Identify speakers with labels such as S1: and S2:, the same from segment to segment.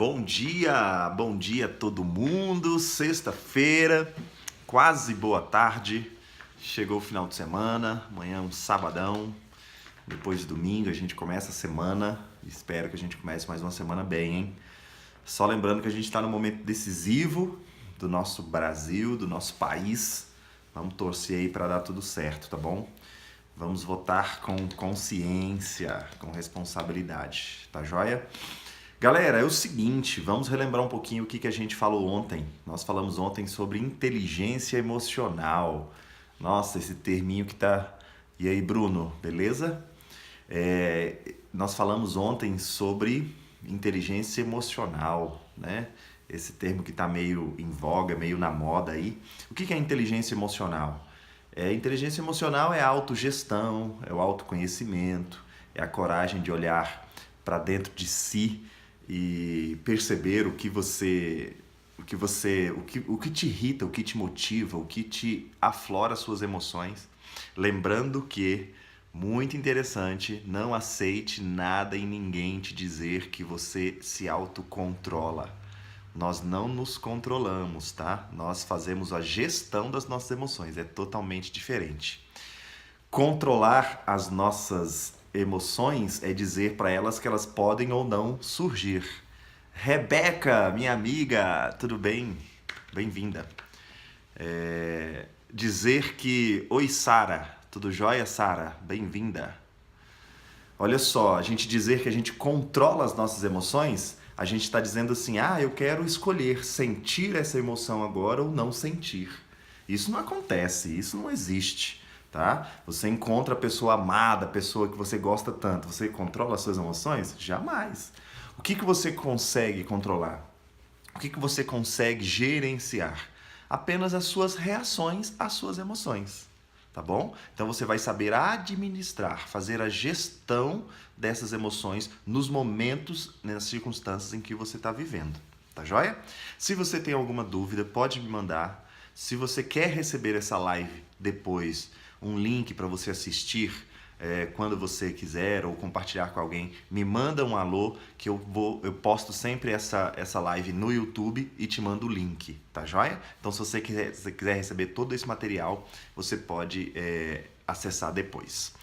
S1: Bom dia todo mundo. Sexta-feira, quase boa tarde. Chegou o final de semana, amanhã é um sabadão. Depois de domingo a gente começa a semana. Espero que a gente comece mais uma semana bem, hein? Só lembrando que a gente está no momento decisivo do nosso Brasil, do nosso país. Vamos torcer aí para dar tudo certo, tá bom? Vamos votar com consciência, com responsabilidade, tá joia? Galera, é o seguinte, vamos relembrar um pouquinho o que a gente falou ontem. Nós falamos ontem sobre inteligência emocional. Nossa, esse terminho que tá... E aí, Bruno, beleza? Nós falamos ontem sobre inteligência emocional, né? Esse termo que tá meio em voga, meio na moda aí. O que é inteligência emocional? Inteligência emocional é a autogestão, é o autoconhecimento, é a coragem de olhar para dentro de si e perceber o que te irrita, o que te motiva, o que te aflora as suas emoções. Lembrando que, muito interessante, não aceite nada e ninguém te dizer que você se autocontrola. Nós não nos controlamos, tá? Nós fazemos a gestão das nossas emoções, é totalmente diferente. Controlar as nossas emoções é dizer para elas que elas podem ou não surgir. Rebeca, minha amiga, tudo bem? Bem-vinda. Dizer que... Oi, Sara, tudo jóia, Sara? Bem-vinda. Olha só, a gente dizer que a gente controla as nossas emoções, a gente está dizendo assim, eu quero escolher sentir essa emoção agora ou não sentir. Isso não acontece, isso não existe. Tá? Você encontra a pessoa amada, a pessoa que você gosta tanto, você controla as suas emoções? Jamais. O que você consegue controlar? O que você consegue gerenciar? Apenas as suas reações às suas emoções, tá bom? Então você vai saber administrar, fazer a gestão dessas emoções nos momentos, nas circunstâncias em que você está vivendo, tá joia? Se você tem alguma dúvida, pode me mandar. Se você quer receber essa live depois, um link para você assistir quando você quiser ou compartilhar com alguém, me manda um alô que eu posto sempre essa live no YouTube e te mando o link, tá joia? Então se você quiser receber todo esse material, você pode acessar depois.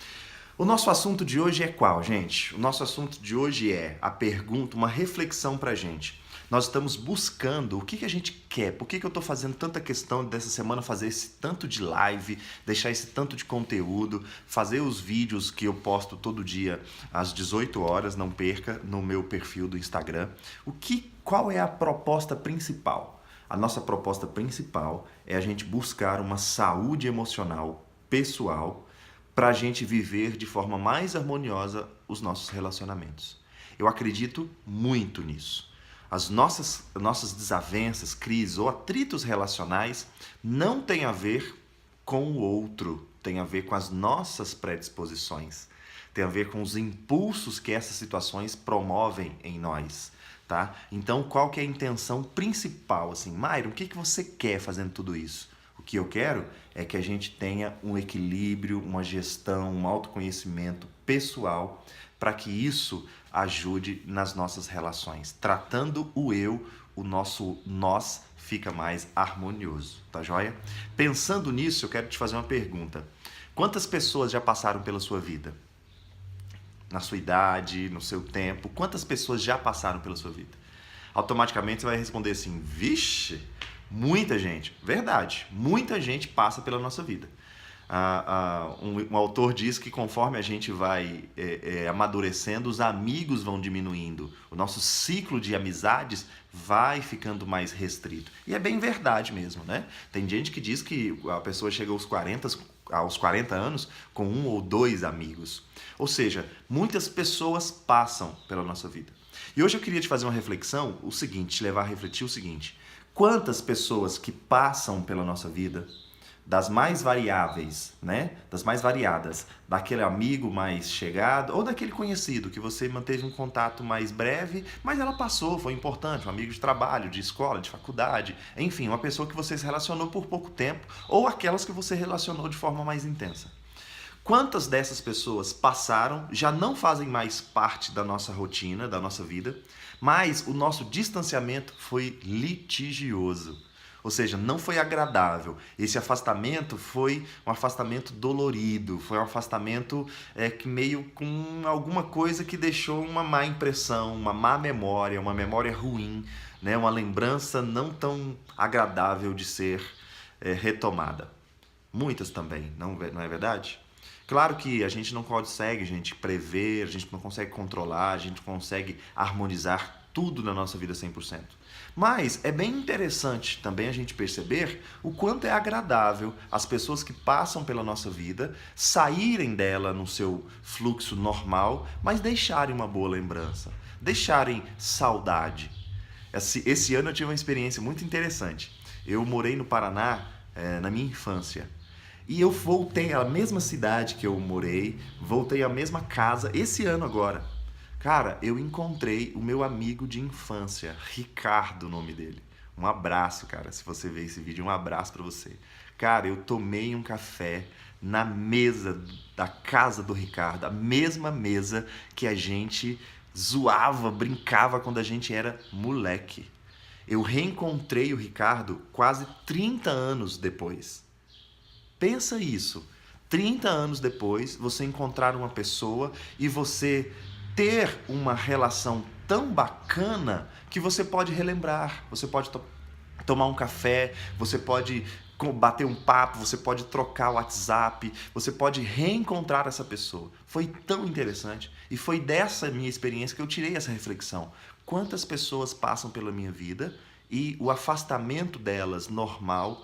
S1: O nosso assunto de hoje é qual, gente? O nosso assunto de hoje é a pergunta, uma reflexão pra gente. Nós estamos buscando o que a gente quer. Por que eu estou fazendo tanta questão dessa semana fazer esse tanto de live, deixar esse tanto de conteúdo, fazer os vídeos que eu posto todo dia às 18 horas, não perca, no meu perfil do Instagram. Qual é a proposta principal? A nossa proposta principal é a gente buscar uma saúde emocional pessoal para a gente viver de forma mais harmoniosa os nossos relacionamentos. Eu acredito muito nisso. As nossas desavenças, crises ou atritos relacionais não têm a ver com o outro, tem a ver com as nossas predisposições, tem a ver com os impulsos que essas situações promovem em nós, tá? Então, qual que é a intenção principal? Assim, Mayron, o que você quer fazendo tudo isso? O que eu quero é que a gente tenha um equilíbrio, uma gestão, um autoconhecimento pessoal para que isso ajude nas nossas relações. Tratando o eu, o nosso nós fica mais harmonioso, tá joia? Pensando nisso, eu quero te fazer uma pergunta. Quantas pessoas já passaram pela sua vida? Na sua idade, no seu tempo, quantas pessoas já passaram pela sua vida? Automaticamente você vai responder assim, vixe, muita gente. Verdade, muita gente passa pela nossa vida. Um autor diz que conforme a gente vai amadurecendo, os amigos vão diminuindo, o nosso ciclo de amizades vai ficando mais restrito. E é bem verdade mesmo, né? Tem gente que diz que a pessoa chega aos 40 anos com 1 ou 2 amigos. Ou seja, muitas pessoas passam pela nossa vida. E hoje eu queria te fazer uma reflexão, o seguinte, te levar a refletir o seguinte: quantas pessoas que passam pela nossa vida, das mais variáveis, né? Das mais variadas, daquele amigo mais chegado ou daquele conhecido que você manteve um contato mais breve, mas ela passou, foi importante, um amigo de trabalho, de escola, de faculdade, enfim, uma pessoa que você se relacionou por pouco tempo ou aquelas que você relacionou de forma mais intensa. Quantas dessas pessoas passaram, já não fazem mais parte da nossa rotina, da nossa vida, mas o nosso distanciamento foi litigioso. Ou seja, não foi agradável. Esse afastamento foi um afastamento dolorido, foi um afastamento que meio com alguma coisa que deixou uma má impressão, uma má memória, uma memória ruim, né? Uma lembrança não tão agradável de ser retomada. Muitas também, não é verdade? Claro que a gente não consegue, prever, a gente não consegue controlar, a gente não consegue harmonizar tudo na nossa vida 100%. Mas é bem interessante também a gente perceber o quanto é agradável as pessoas que passam pela nossa vida saírem dela no seu fluxo normal, mas deixarem uma boa lembrança, deixarem saudade. Esse ano eu tive uma experiência muito interessante. Eu morei no Paraná na minha infância. E eu voltei à mesma cidade que eu morei, voltei à mesma casa esse ano agora. Cara, eu encontrei o meu amigo de infância, Ricardo, o nome dele. Um abraço, cara, se você ver esse vídeo, um abraço pra você. Cara, eu tomei um café na mesa da casa do Ricardo, a mesma mesa que a gente zoava, brincava quando a gente era moleque. Eu reencontrei o Ricardo quase 30 anos depois. Pensa isso. 30 anos depois, você encontrar uma pessoa e você ter uma relação tão bacana que você pode relembrar, você pode tomar um café, você pode bater um papo, você pode trocar o WhatsApp, você pode reencontrar essa pessoa. Foi tão interessante e foi dessa minha experiência que eu tirei essa reflexão. Quantas pessoas passam pela minha vida e o afastamento delas normal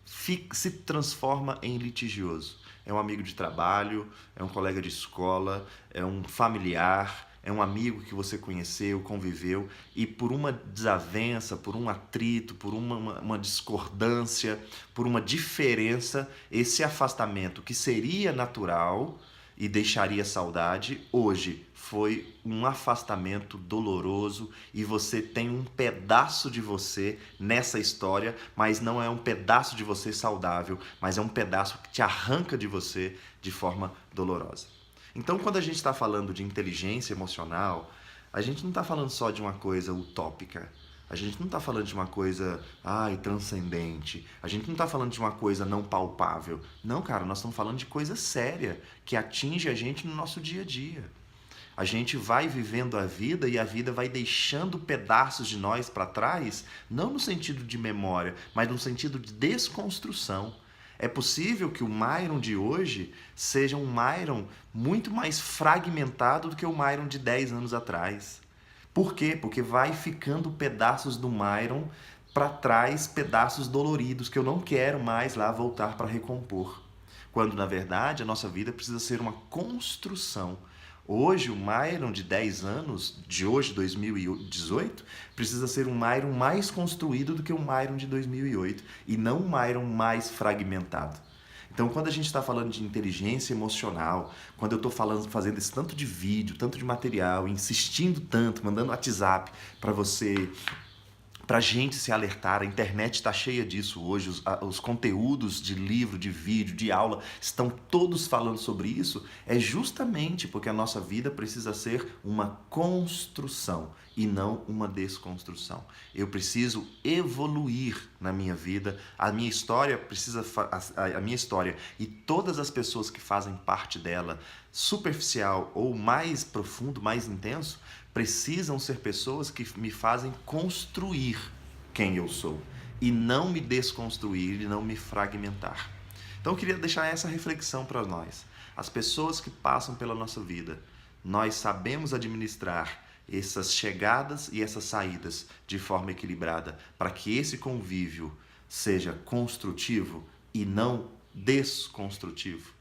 S1: se transforma em litigioso. É um amigo de trabalho, é um colega de escola, é um familiar, é um amigo que você conheceu, conviveu, e por uma desavença, por um atrito, por uma discordância, por uma diferença, esse afastamento que seria natural e deixaria saudade, hoje foi um afastamento doloroso e você tem um pedaço de você nessa história, mas não é um pedaço de você saudável, mas é um pedaço que te arranca de você de forma dolorosa. Então, quando a gente está falando de inteligência emocional, a gente não está falando só de uma coisa utópica. A gente não está falando de uma coisa transcendente. A gente não está falando de uma coisa não palpável. Não, cara, nós estamos falando de coisa séria que atinge a gente no nosso dia a dia. A gente vai vivendo a vida e a vida vai deixando pedaços de nós para trás, não no sentido de memória, mas no sentido de desconstrução. É possível que o Myron de hoje seja um Myron muito mais fragmentado do que o Myron de 10 anos atrás. Por quê? Porque vai ficando pedaços do Myron para trás, pedaços doloridos que eu não quero mais lá voltar para recompor. Quando, na verdade, a nossa vida precisa ser uma construção. Hoje, o Myron de 10 anos, de hoje, 2018, precisa ser um Myron mais construído do que o Myron de 2008 e não um Myron mais fragmentado. Então, quando a gente está falando de inteligência emocional, quando eu estou fazendo esse tanto de vídeo, tanto de material, insistindo tanto, mandando WhatsApp para você, para a gente se alertar, a internet está cheia disso hoje, os conteúdos de livro, de vídeo, de aula, estão todos falando sobre isso, é justamente porque a nossa vida precisa ser uma construção e não uma desconstrução. Eu preciso evoluir na minha vida, a minha história a minha história e todas as pessoas que fazem parte dela, superficial ou mais profundo, mais intenso, precisam ser pessoas que me fazem construir quem eu sou e não me desconstruir e não me fragmentar. Então eu queria deixar essa reflexão para nós. As pessoas que passam pela nossa vida, nós sabemos administrar essas chegadas e essas saídas de forma equilibrada para que esse convívio seja construtivo e não desconstrutivo.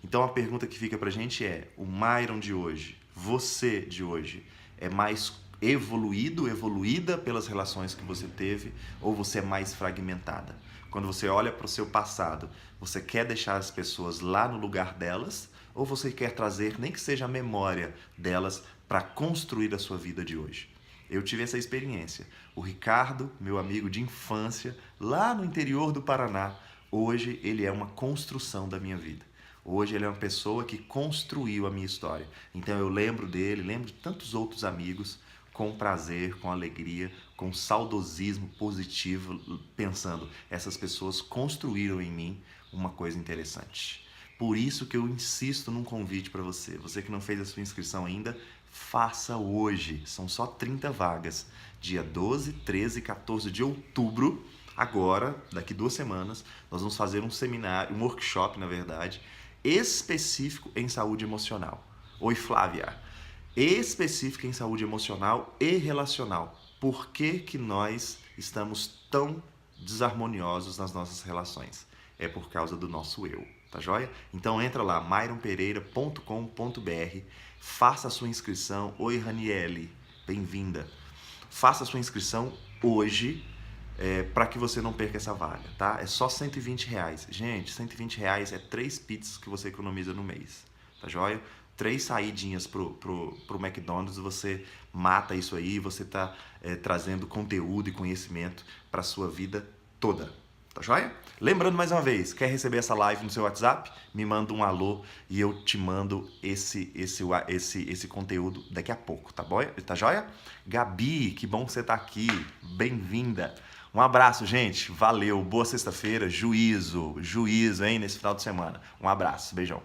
S1: Então a pergunta que fica para a gente é: o Myron de hoje, você de hoje, é mais evoluída pelas relações que você teve ou você é mais fragmentada? Quando você olha para o seu passado, você quer deixar as pessoas lá no lugar delas ou você quer trazer, nem que seja a memória delas, para construir a sua vida de hoje? Eu tive essa experiência. O Ricardo, meu amigo de infância, lá no interior do Paraná, hoje ele é uma construção da minha vida. Hoje ele é uma pessoa que construiu a minha história. Então eu lembro dele, lembro de tantos outros amigos com prazer, com alegria, com saudosismo positivo, pensando, essas pessoas construíram em mim uma coisa interessante. Por isso que eu insisto num convite para você. Você que não fez a sua inscrição ainda, faça hoje. São só 30 vagas. Dia 12, 13 e 14 de outubro, agora, daqui 2 semanas, nós vamos fazer um seminário, um workshop, na verdade, específico em saúde emocional. Oi, Flávia. Específico em saúde emocional e relacional. Por que que nós estamos tão desarmoniosos nas nossas relações? É por causa do nosso eu, tá joia? Então entra lá, myronpereira.com.br, faça a sua inscrição. Oi, Raniele, bem-vinda. Faça a sua inscrição hoje, para que você não perca essa vaga, tá? É só R$120. Gente, R$120 é 3 pizzas que você economiza no mês, tá joia? 3 saidinhas pro McDonald's, você mata isso aí, você tá trazendo conteúdo e conhecimento para sua vida toda, tá joia? Lembrando mais uma vez, quer receber essa live no seu WhatsApp? Me manda um alô e eu te mando esse conteúdo daqui a pouco, tá bom? Tá joia? Gabi, que bom que você tá aqui, bem-vinda. Um abraço, gente, valeu, boa sexta-feira, juízo, hein, nesse final de semana. Um abraço, beijão.